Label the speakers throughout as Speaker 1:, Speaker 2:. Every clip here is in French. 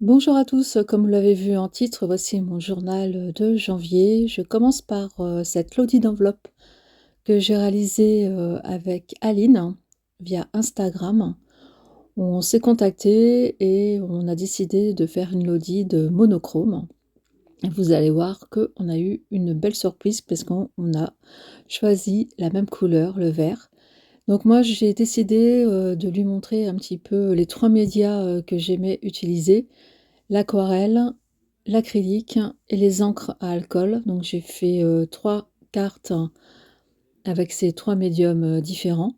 Speaker 1: Bonjour à tous, comme vous l'avez vu en titre, voici mon journal de janvier. Je commence par cette lodi d'enveloppe que j'ai réalisée avec Aline via Instagram. On s'est contacté et on a décidé de faire une lodi de monochrome. Et vous allez voir qu'on a eu une belle surprise parce qu'on a choisi la même couleur, le vert. Donc moi j'ai décidé de lui montrer un petit peu les trois médias que j'aimais utiliser: l'aquarelle, l'acrylique et les encres à alcool. Donc j'ai fait 3 cartes avec ces 3 médiums différents.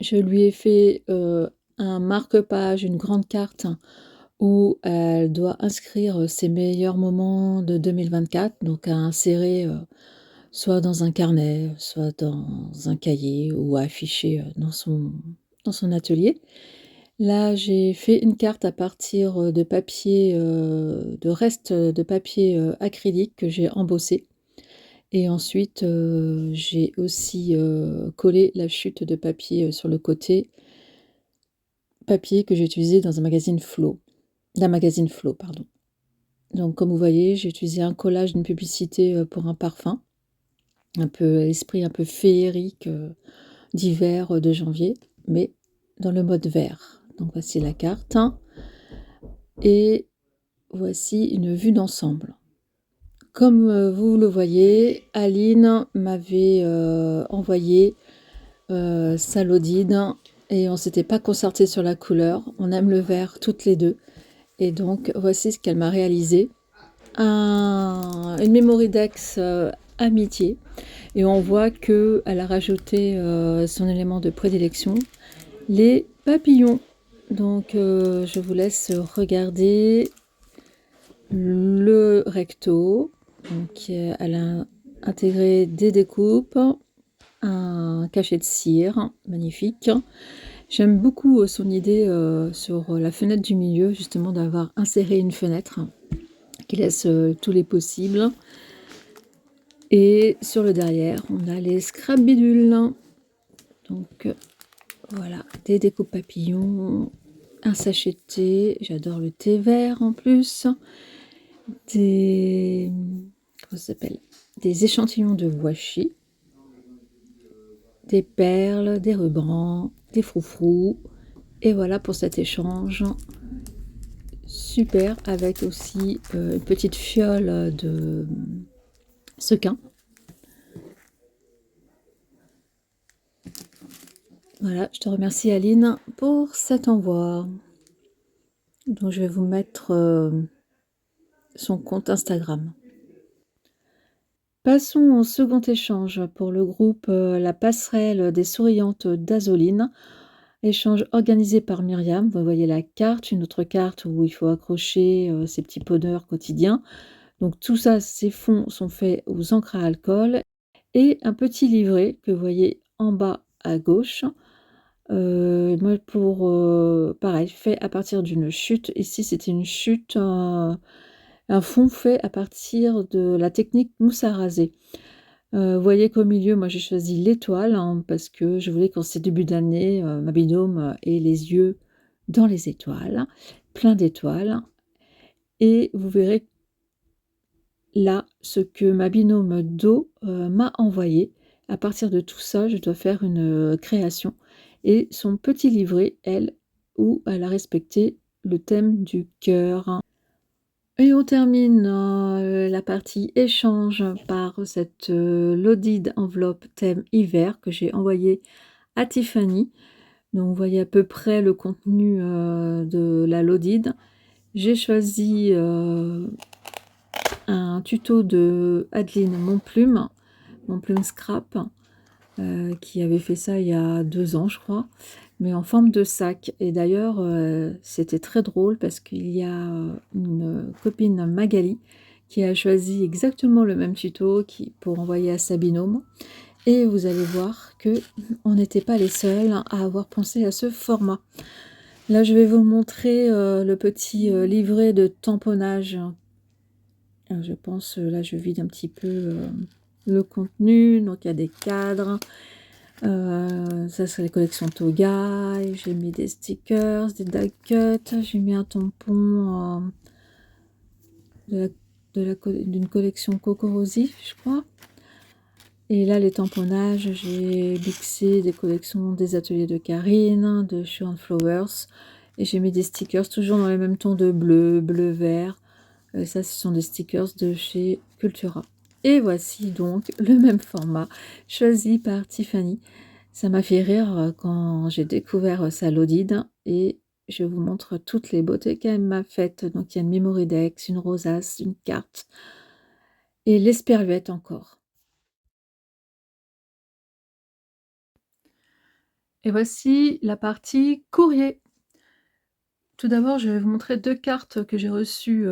Speaker 1: Je lui ai fait un marque-page, une grande carte où elle doit inscrire ses meilleurs moments de 2024, donc à insérer soit dans un carnet, soit dans un cahier ou à afficher dans son atelier. Là, j'ai fait une carte à partir de papier, de restes de papier acrylique que j'ai embossé. Et ensuite, j'ai aussi collé la chute de papier sur le côté, papier que j'ai utilisé dans un magazine Flow, d'un magazine Flow, pardon. Donc, comme vous voyez, j'ai utilisé un collage d'une publicité pour un parfum, un peu esprit un peu féerique d'hiver de janvier, mais dans le mode vert. Donc, voici la carte. Et voici une vue d'ensemble. Comme vous le voyez, Aline m'avait envoyé sa lodine et on s'était pas concerté sur la couleur. On aime le vert toutes les deux. Et donc, voici ce qu'elle m'a réalisé. Une Mémoridex amitié. Et on voit qu'elle a rajouté son élément de prédilection, les papillons. Donc, je vous laisse regarder le recto. Donc, elle a intégré des découpes, un cachet de cire, magnifique. J'aime beaucoup son idée sur la fenêtre du milieu, justement d'avoir inséré une fenêtre qui laisse tous les possibles. Et sur le derrière, on a les scrap bidules. Donc voilà, des découpes papillons, un sachet de thé, j'adore le thé vert en plus, des, comment ça s'appelle, des échantillons de washi, des perles, des rubans, des froufrous. Et voilà pour cet échange super, avec aussi une petite fiole de sequin. Voilà, je te remercie Aline pour cet envoi. Donc je vais vous mettre son compte Instagram. Passons au second échange pour le groupe La Passerelle des Souriantes d'Azoline. Échange organisé par Myriam. Vous voyez la carte, une autre carte où il faut accrocher ces petits bonheurs quotidiens. Donc tout ça, ces fonds sont faits aux encres à alcool. Et un petit livret que vous voyez en bas à gauche. Moi pareil, fait à partir d'une chute. Ici, c'était une chute, un fond fait à partir de la technique mousse à raser. Vous voyez qu'au milieu, moi j'ai choisi l'étoile, hein, parce que je voulais qu'en ces débuts d'année, ma binôme ait les yeux dans les étoiles, plein d'étoiles. Et vous verrez là ce que ma binôme Do m'a envoyé. À partir de tout ça, je dois faire une création. Et son petit livret, elle, où elle a respecté le thème du cœur. Et on termine la partie échange par cette lodide enveloppe thème hiver que j'ai envoyée à Tiffany. Donc vous voyez à peu près le contenu de la lodide. J'ai choisi un tuto de Adeline Montplume Scrap, qui avait fait ça il y a 2 ans je crois, mais en forme de sac. Et d'ailleurs, c'était très drôle parce qu'il y a une copine, Magali, qui a choisi exactement le même tuto pour envoyer à sa binôme. Et vous allez voir que on n'était pas les seuls à avoir pensé à ce format. Là, je vais vous montrer le petit livret de tamponnage. Je pense, là, je vide un petit peu le contenu. Donc, il y a des cadres. Ça, c'est les collections Toga. J'ai mis des stickers, des die cuts. J'ai mis un tampon d'une collection Coco Rosy, je crois. Et là, les tamponnages, j'ai mixé des collections des ateliers de Karine, de Shoe and Flowers. Et j'ai mis des stickers toujours dans les mêmes tons de bleu, bleu-vert. Ça, ce sont des stickers de chez Cultura. Et voici donc le même format choisi par Tiffany. Ça m'a fait rire quand j'ai découvert sa Lodide. Et je vous montre toutes les beautés qu'elle m'a faites. Donc, il y a une Memory Dex, une rosace, une carte et l'esperluette encore. Et voici la partie courrier. Tout d'abord, je vais vous montrer 2 cartes que j'ai reçues,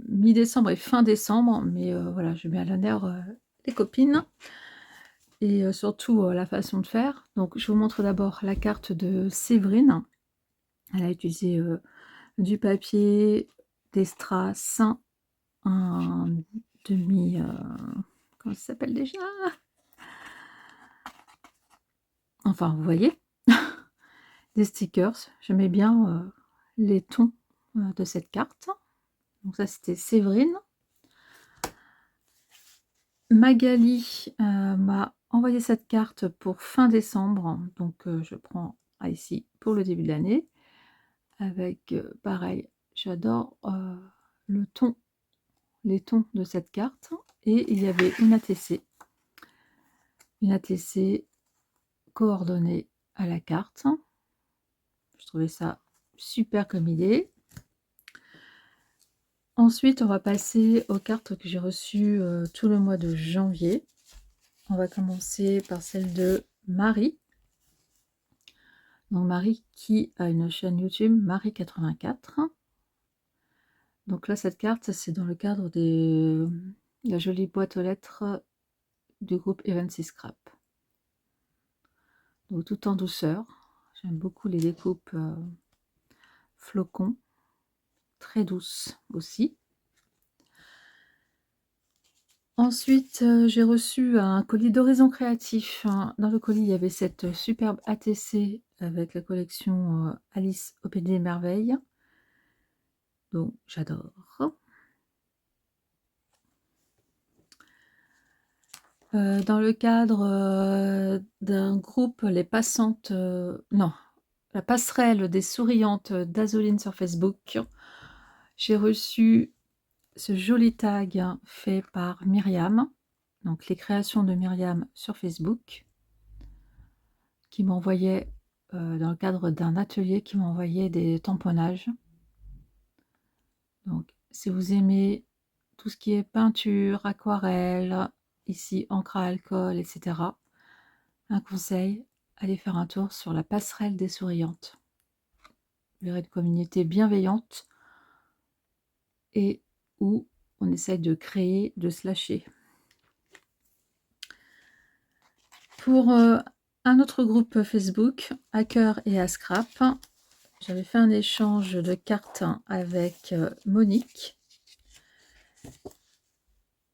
Speaker 1: mi-décembre et fin décembre, mais voilà, je mets à l'honneur, les copines et surtout, la façon de faire. Donc je vous montre d'abord la carte de Séverine. Elle a utilisé, du papier, des strass, un demi, comment ça s'appelle déjà? Enfin, vous voyez? Des stickers. J'aimais bien, les tons, de cette carte. Donc ça, c'était Séverine. Magali m'a envoyé cette carte pour fin décembre, donc je prends ici pour le début de l'année, avec pareil, j'adore le ton, les tons de cette carte, et il y avait une ATC coordonnée à la carte. Je trouvais ça super comme idée. Ensuite, on va passer aux cartes que j'ai reçues tout le mois de janvier. On va commencer par celle de Marie. Donc Marie qui a une chaîne YouTube, Marie84. Donc là, cette carte, c'est dans le cadre de la jolie boîte aux lettres du groupe Evansy Scrap. Donc tout en douceur. J'aime beaucoup les découpes flocons, très douces aussi. Ensuite, j'ai reçu un colis d'Horizon Créatif. Dans le colis, il y avait cette superbe ATC avec la collection Alice au Pays des Merveilles. Donc, j'adore. Dans le cadre d'un groupe, les passantes, non, la passerelle des souriantes d'Azoline sur Facebook, j'ai reçu ce joli tag fait par Myriam, donc les créations de Myriam sur Facebook, qui m'envoyait, dans le cadre d'un atelier, qui m'envoyait des tamponnages. Donc, si vous aimez tout ce qui est peinture, aquarelle, ici encre à alcool, etc., un conseil, allez faire un tour sur la passerelle des souriantes. Vous verrez une communauté bienveillante et où on essaye de créer, de se lâcher. Pour un autre groupe Facebook, Hacker et à Scrap, j'avais fait un échange de cartes avec Monique.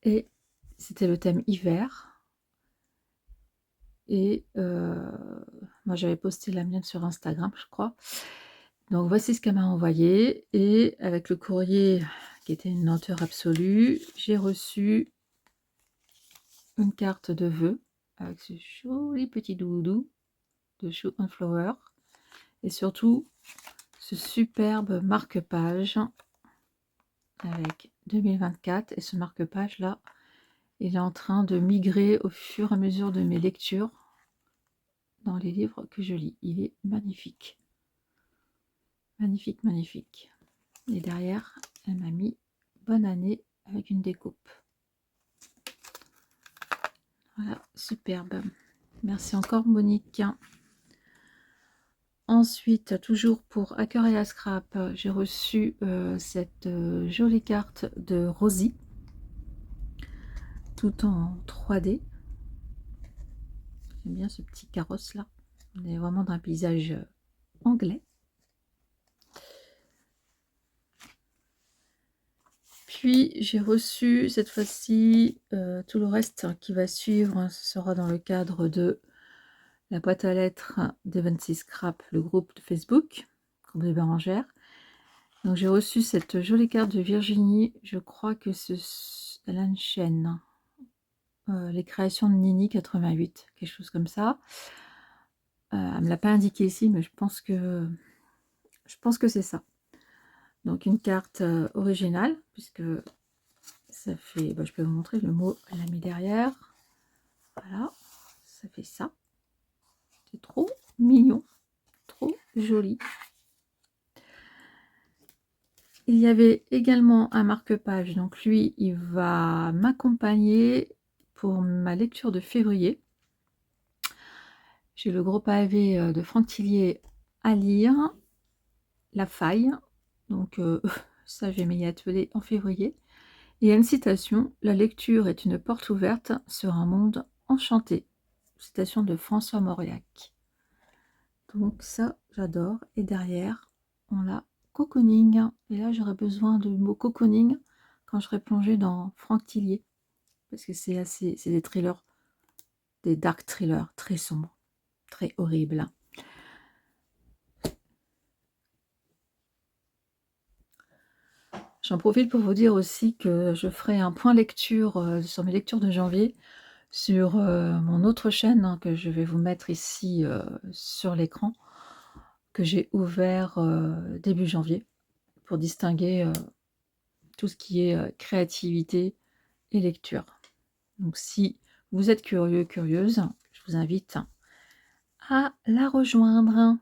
Speaker 1: Et c'était le thème hiver. Et moi, j'avais posté la mienne sur Instagram, je crois. Donc, voici ce qu'elle m'a envoyé. Et avec le courrier, qui était une lenteur absolue, j'ai reçu une carte de vœux avec ce joli petit doudou de Shoe and Flower. Et surtout, ce superbe marque-page avec 2024. Et ce marque-page-là, il est en train de migrer au fur et à mesure de mes lectures dans les livres que je lis. Il est magnifique. Magnifique, magnifique. Et derrière, elle m'a mis bonne année avec une découpe. Voilà, superbe. Merci encore Monique. Ensuite, toujours pour Hacker et à Scrap, j'ai reçu cette jolie carte de Rosie, tout en 3D. J'aime bien ce petit carrosse là. On est vraiment dans un paysage anglais. Puis j'ai reçu cette fois-ci tout le reste qui va suivre, ce sera dans le cadre de la boîte à lettres d'Eventsy Scrap, le groupe de Facebook, groupe des Bérengères. Donc j'ai reçu cette jolie carte de Virginie, je crois que elle a une chaîne, les créations de Nini 88, quelque chose comme ça. Elle me l'a pas indiqué ici, mais je pense que c'est ça. Donc une carte originale, puisque ça fait, je peux vous montrer le mot, elle a mis derrière. Voilà, ça fait ça. C'est trop mignon, trop joli. Il y avait également un marque-page, donc lui, il va m'accompagner pour ma lecture de février. J'ai le gros pavé de Franck Tillier à lire, La Faille, donc ça, je vais m'y atteler en février. Et il y a une citation, « La lecture est une porte ouverte sur un monde enchanté ». Citation de François Mauriac. Donc ça, j'adore. Et derrière, on l'a cocooning. Et là, j'aurais besoin du mot cocooning quand je serai plongée dans Franck Tillier. Parce que c'est des thrillers, des dark thrillers très sombres, très horribles. J'en profite pour vous dire aussi que je ferai un point lecture sur mes lectures de janvier sur mon autre chaîne que je vais vous mettre ici sur l'écran, que j'ai ouvert début janvier pour distinguer tout ce qui est créativité et lecture. Donc si vous êtes curieux, curieuse, je vous invite à la rejoindre.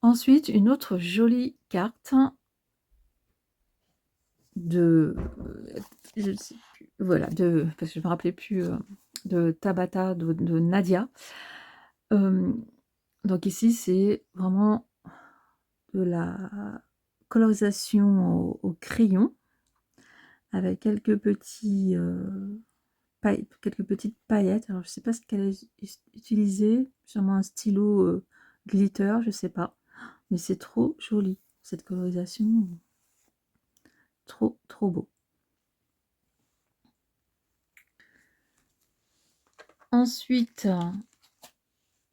Speaker 1: Ensuite, une autre jolie carte de, je sais plus, voilà, parce que je me rappelais plus, de Tabata, de Nadia. Donc ici, c'est vraiment de la colorisation au crayon, avec quelques petites paillettes. Alors je sais pas ce qu'elle a utilisé, sûrement un stylo glitter, je sais pas, mais c'est trop joli cette colorisation, trop beau. Ensuite,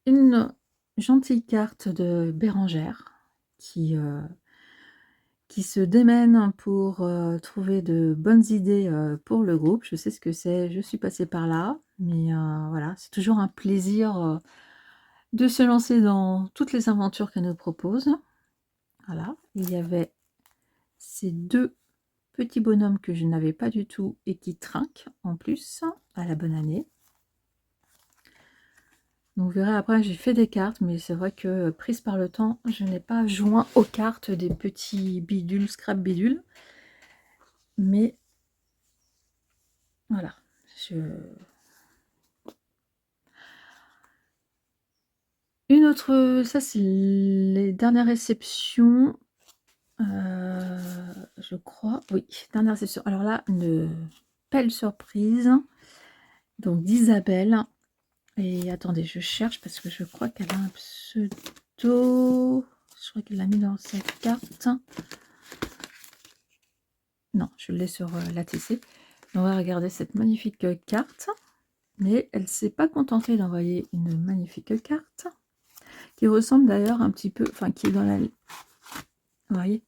Speaker 1: une gentille carte de Bérengère qui se démène pour trouver de bonnes idées pour le groupe. Je sais ce que c'est, je suis passée par là, mais voilà, c'est toujours un plaisir de se lancer dans toutes les aventures qu'elle nous propose. Voilà, il y avait ces deux petits bonhommes que je n'avais pas du tout et qui trinquent en plus à la bonne année. Donc vous verrez, après j'ai fait des cartes, mais c'est vrai que prise par le temps, je n'ai pas joint aux cartes des petits bidules, scrap bidules. Mais voilà, une autre, ça c'est les dernières réceptions, je crois, oui, dernière réception. Alors là, une belle surprise, donc d'Isabelle. Et attendez, je cherche parce que je crois qu'elle a un pseudo. Je crois qu'elle l'a mis dans sa carte. Non, je l'ai sur l'ATC. On va regarder cette magnifique carte. Mais elle ne s'est pas contentée d'envoyer une magnifique carte. Qui ressemble d'ailleurs un petit peu. Enfin, qui est dans la. Vous voyez,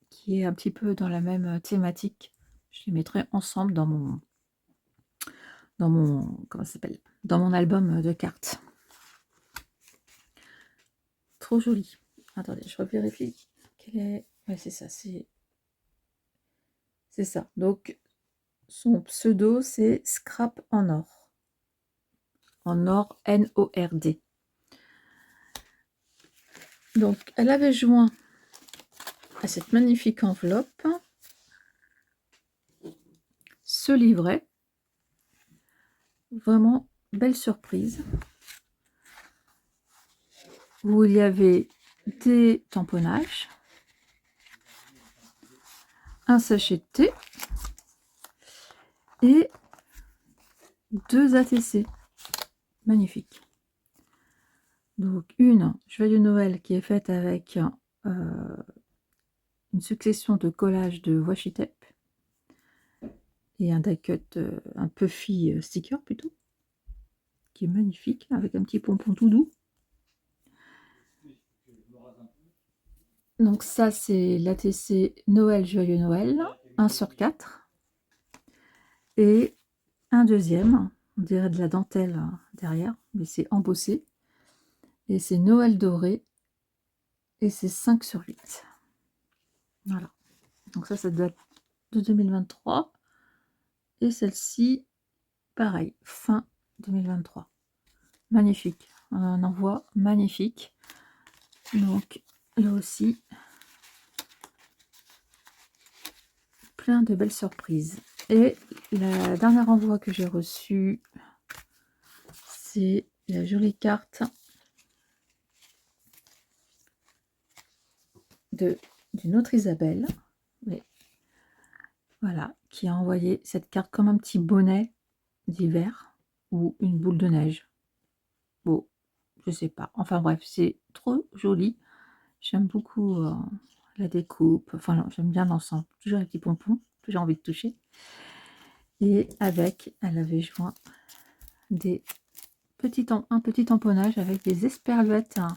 Speaker 1: qui est un petit peu dans la même thématique. Je les mettrai ensemble dans mon. Comment ça s'appelle, dans mon album de cartes. Trop joli. Attendez, je revérifie. Quelle est... Ouais, c'est ça. C'est ça. Donc, son pseudo, c'est Scrap en or. En or, N-O-R-D. Donc, elle avait joint à cette magnifique enveloppe ce livret. Vraiment belle surprise. Où il y avait des tamponnages, un sachet de thé et 2 ATC. Magnifique. Donc une Joyeux Noël qui est faite avec une succession de collages de washi tape et un die cut, un puffy sticker plutôt, qui est magnifique, avec un petit pompon tout doux. Donc ça, c'est l'ATC Noël Joyeux Noël, 1 sur 4. Et un deuxième, on dirait de la dentelle derrière, mais c'est embossé. Et c'est Noël doré, et c'est 5 sur 8. Voilà. Donc ça date de 2023. Et celle-ci, pareil, fin 2023. Magnifique. Un envoi magnifique. Donc là aussi, plein de belles surprises. Et la dernière envoi que j'ai reçue, c'est la jolie carte d'une autre Isabelle. Mais voilà, qui a envoyé cette carte comme un petit bonnet d'hiver ou une boule de neige. Bon, je sais pas. Enfin bref, c'est trop joli. J'aime beaucoup la découpe. Enfin, j'aime bien l'ensemble. Toujours les petits pompons. Toujours envie de toucher. Et avec, elle avait joint un petit tamponnage avec des esperluettes. Hein.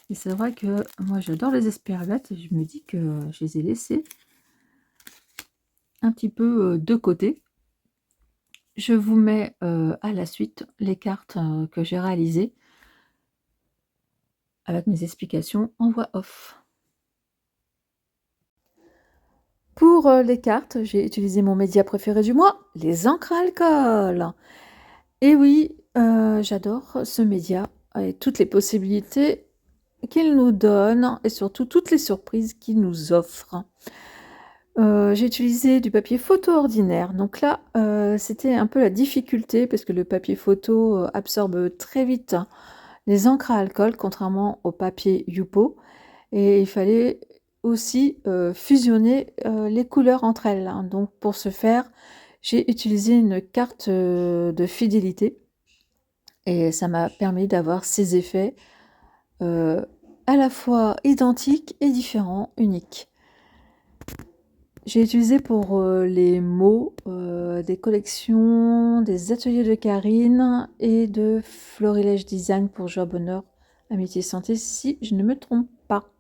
Speaker 1: Et c'est vrai que moi, j'adore les esperluettes. Et je me dis que je les ai laissées un petit peu de côté. Je vous mets à la suite les cartes que j'ai réalisées avec mes explications en voix off. Pour les cartes, j'ai utilisé mon média préféré du mois, les encres à alcool. Et oui, j'adore ce média et toutes les possibilités qu'il nous donne et surtout toutes les surprises qu'il nous offre. J'ai utilisé du papier photo ordinaire. Donc là, c'était un peu la difficulté parce que le papier photo absorbe très vite les encres à alcool, contrairement au papier Yupo. Et il fallait aussi fusionner les couleurs entre elles. Hein. Donc pour ce faire, j'ai utilisé une carte de fidélité. Et ça m'a permis d'avoir ces effets à la fois identiques et différents, uniques. J'ai utilisé pour les mots des collections des ateliers de Karine et de Florilège Design pour Joie, Bonheur, Amitié, Santé, si je ne me trompe pas.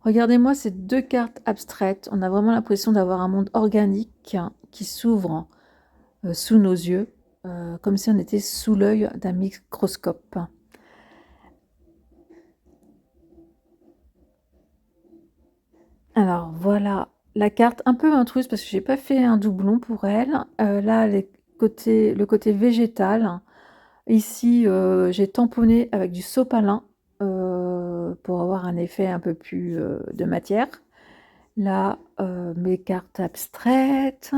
Speaker 1: Regardez-moi ces deux cartes abstraites. On a vraiment l'impression d'avoir un monde organique qui s'ouvre sous nos yeux, comme si on était sous l'œil d'un microscope. Alors voilà la carte un peu intruse parce que j'ai pas fait un doublon pour elle. Là, le côté végétal. Ici, j'ai tamponné avec du sopalin pour avoir un effet un peu plus de matière. Là, mes cartes abstraites.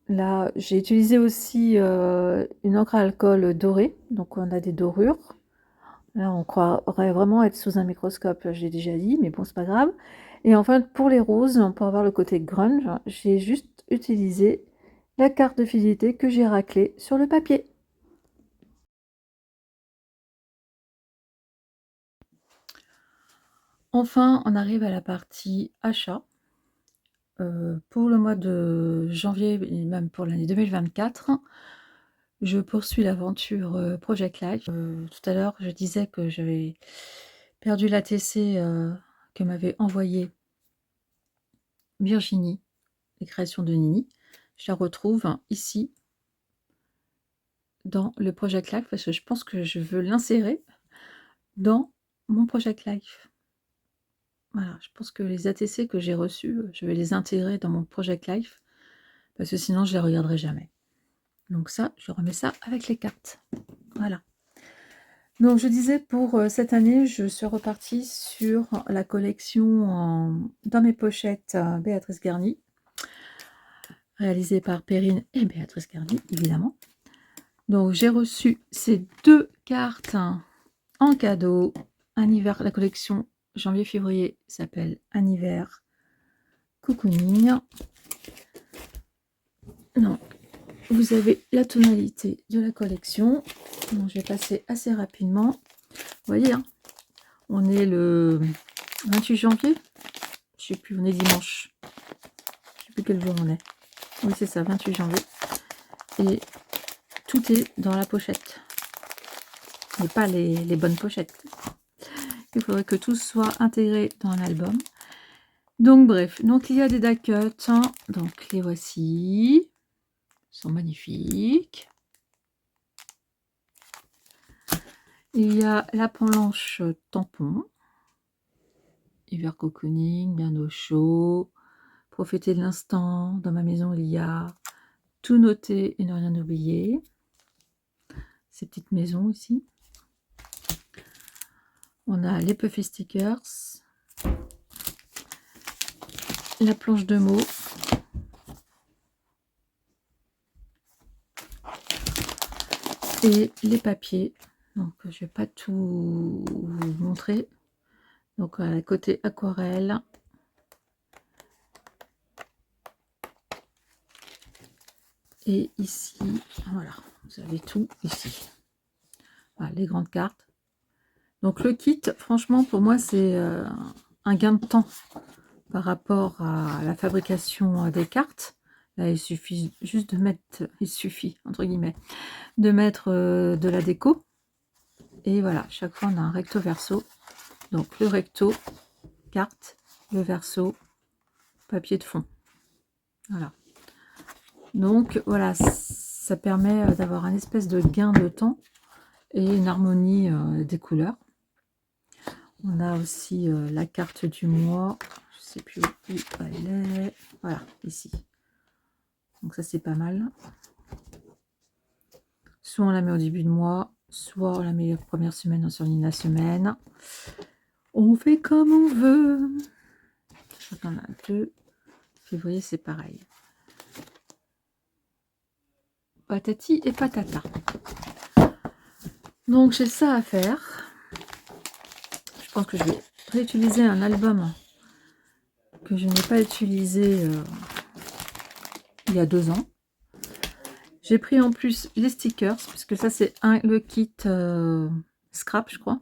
Speaker 1: Là, j'ai utilisé aussi une encre à alcool dorée, donc on a des dorures. Là, on croirait vraiment être sous un microscope, j'ai déjà dit, mais bon, c'est pas grave. Et enfin, pour les roses, pour avoir le côté grunge, j'ai juste utilisé la carte de fidélité que j'ai raclée sur le papier. Enfin, on arrive à la partie achat. Pour le mois de janvier et même pour l'année 2024, je poursuis l'aventure Project Life. Tout à l'heure, je disais que j'avais perdu l'ATC que m'avait envoyé Virginie, les créations de Nini. Je la retrouve ici dans le Project Life parce que je pense que je veux l'insérer dans mon Project Life. Voilà, je pense que les ATC que j'ai reçus, je vais les intégrer dans mon Project Life parce que sinon je les regarderai jamais. Donc ça, je remets ça avec les cartes. Voilà. Donc je disais pour cette année, je suis repartie sur la collection dans mes pochettes Béatrice Garny, réalisée par Perrine et Béatrice Garny, évidemment. Donc j'ai reçu ces deux cartes en cadeau. Un hiver, la collection janvier-février s'appelle Un hiver cocooning. Donc vous avez la tonalité de la collection. Donc, je vais passer assez rapidement. Vous voyez, hein, on est le 28 janvier. Je sais plus, on est dimanche. Je sais plus quel jour on est. Oui, c'est ça, 28 janvier. Et tout est dans la pochette. Mais pas les bonnes pochettes. Il faudrait que tout soit intégré dans l'album. Donc bref, donc il y a des die cuts. Donc les voici. Ils sont magnifiques. Il y a la planche tampon. Hiver cocooning, bien au chaud. Profiter de l'instant. Dans ma maison, il y a tout noter et ne rien oublier. Ces petites maisons ici. On a les puffy stickers. La planche de mots. Et les papiers. Donc je vais pas tout vous montrer. Donc à côté aquarelle. Et ici, voilà, vous avez tout ici. Voilà, les grandes cartes. Donc le kit, franchement, pour moi, c'est un gain de temps par rapport à la fabrication des cartes. Là, il suffit juste de mettre, il suffit, entre guillemets, de mettre de la déco. Et voilà, chaque fois, on a un recto verso. Donc le recto, carte, le verso, papier de fond. Voilà. Donc voilà, ça permet d'avoir un espèce de gain de temps et une harmonie des couleurs. On a aussi la carte du mois. Je ne sais plus où elle est. Voilà, ici. Donc ça, c'est pas mal. Soit on la met au début de mois, soit on la met la première semaine, on surligne la semaine. On fait comme on veut. Je crois qu'on a 2. Février, c'est pareil. Patati et patata. Donc j'ai ça à faire. Je pense que je vais réutiliser un album que je n'ai pas utilisé il y a 2 ans. J'ai pris en plus les stickers, puisque ça c'est le kit scrap, je crois.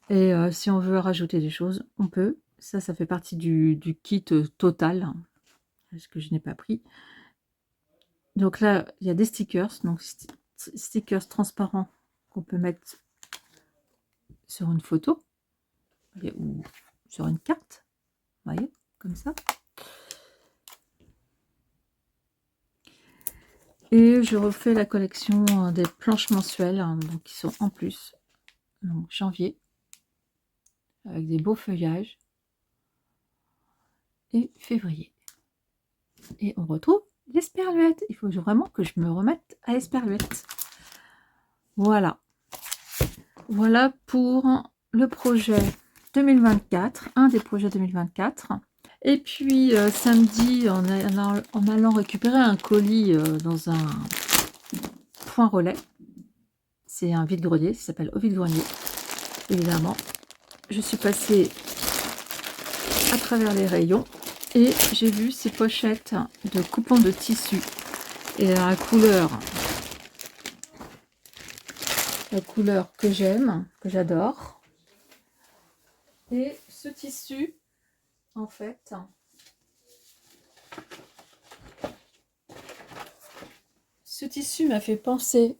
Speaker 1: Et si on veut rajouter des choses, on peut. Ça fait partie du kit total, ce que je n'ai pas pris. Donc là, il y a des stickers, donc stickers transparents qu'on peut mettre sur une photo ou sur une carte, vous voyez, comme ça. Et je refais la collection des planches mensuelles, donc qui sont en plus, donc janvier, avec des beaux feuillages, et février. Et on retrouve l'esperluette. Il faut vraiment que je me remette à l'esperluette. Voilà. Voilà pour le projet 2024, un des projets 2024. Et puis samedi, en allant récupérer un colis dans un point relais, c'est un vide-grenier, ça s'appelle au vide-grenier, évidemment. Je suis passée à travers les rayons et j'ai vu ces pochettes de coupons de tissu et la couleur que j'aime, que j'adore. Et ce tissu, en fait, m'a fait penser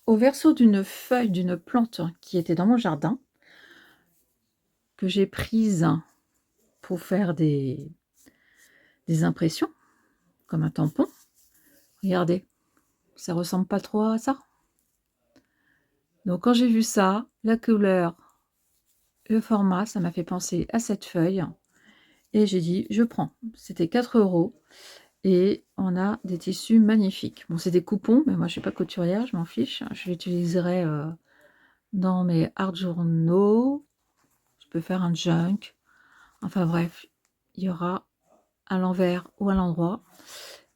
Speaker 1: au verso d'une feuille d'une plante qui était dans mon jardin, que j'ai prise pour faire des impressions, comme un tampon. Regardez, ça ressemble pas trop à ça. Donc quand j'ai vu ça, la couleur, le format, ça m'a fait penser à cette feuille. Et j'ai dit, je prends. C'était 4 € et on a des tissus magnifiques. Bon, c'est des coupons, mais moi je suis pas couturière, je m'en fiche. Je l'utiliserai dans mes art journaux. Je peux faire un junk. Enfin bref, il y aura à l'envers ou à l'endroit.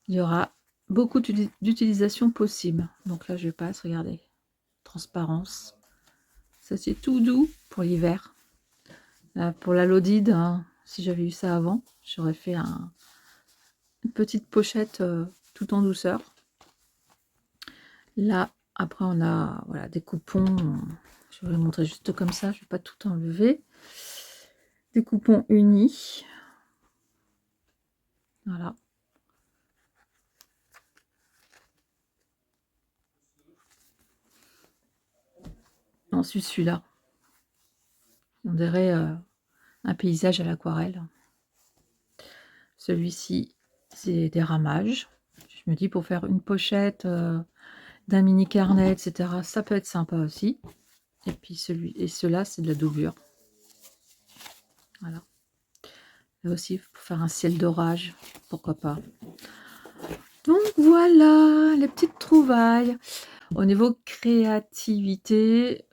Speaker 1: Il y aura beaucoup d'utilisations possibles. Donc là, je passe, regardez. Transparence. Ça, c'est tout doux pour l'hiver. Pour la Lodide, hein, si j'avais eu ça avant, j'aurais fait une petite pochette tout en douceur. Là, après, on a voilà, des coupons. Je vais vous les montrer juste comme ça. Je ne vais pas tout enlever. Des coupons unis. Voilà. Ensuite, celui-là, on dirait un paysage à l'aquarelle. Celui-ci, c'est des ramages. Je me dis, pour faire une pochette d'un mini carnet, etc., ça peut être sympa aussi. Et puis ceux-là, c'est de la doublure. Voilà. Là aussi, pour faire un ciel d'orage, pourquoi pas. Donc voilà, les petites trouvailles. Au niveau créativité,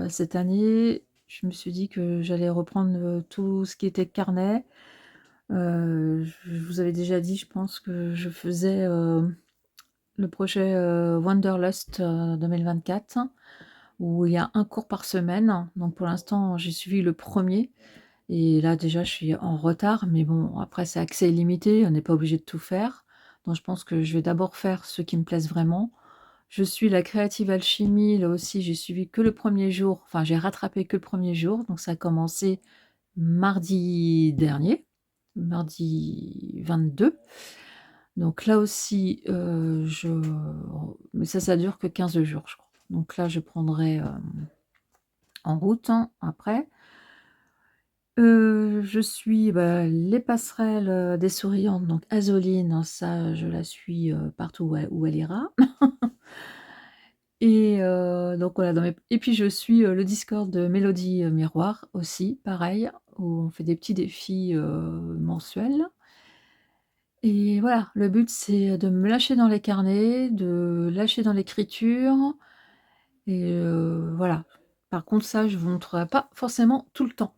Speaker 1: cette année, je me suis dit que j'allais reprendre tout ce qui était carnet. Je vous avais déjà dit, je pense que je faisais le projet Wanderlust 2024, où il y a un cours par semaine. Donc pour l'instant, j'ai suivi le premier. Et là, déjà, je suis en retard. Mais bon, après, c'est accès illimité. On n'est pas obligé de tout faire. Donc je pense que je vais d'abord faire ceux qui me plaisent vraiment. Je suis la Creative Alchimie. Là aussi, j'ai suivi que le premier jour. Enfin, j'ai rattrapé que le premier jour. Donc ça a commencé mardi dernier. Mardi 22. Donc là aussi, mais ça dure que 15 jours, je crois. Donc là, je prendrai en route après. Je suis les passerelles des souriantes, donc Azoline, ça, je la suis partout où elle ira. Et donc voilà, et puis je suis le Discord de Mélodie Miroir aussi, pareil, où on fait des petits défis mensuels. Et voilà, le but, c'est de me lâcher dans les carnets, de lâcher dans l'écriture. Et voilà. Par contre, ça, je vous montrerai pas forcément tout le temps.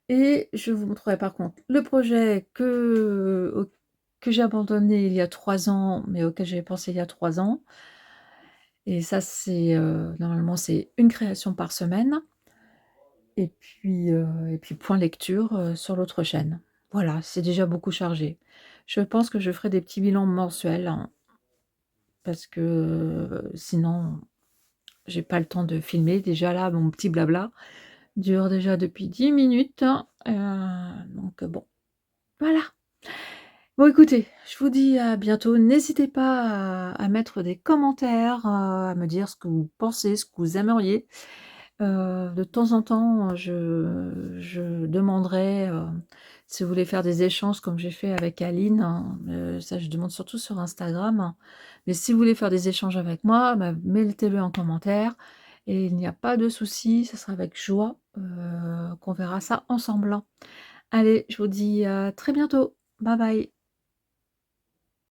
Speaker 1: Et je vous montrerai par contre le projet que j'ai abandonné il y a 3 ans, mais auquel j'avais pensé il y a 3 ans. Et ça, c'est normalement, c'est une création par semaine. Et puis point lecture sur l'autre chaîne. Voilà, c'est déjà beaucoup chargé. Je pense que je ferai des petits bilans mensuels, hein, parce que sinon, j'ai pas le temps de filmer. Déjà là, mon petit blabla dure déjà depuis 10 minutes. Donc bon, voilà. Bon écoutez, je vous dis à bientôt. N'hésitez pas à mettre des commentaires, à me dire ce que vous pensez, ce que vous aimeriez. De temps en temps, je demanderai si vous voulez faire des échanges comme j'ai fait avec Aline, hein, ça je demande surtout sur Instagram. Mais si vous voulez faire des échanges avec moi, mettez-le en commentaire et il n'y a pas de souci, ce sera avec joie qu'on verra ça ensemble. Allez, je vous dis à très bientôt. Bye bye.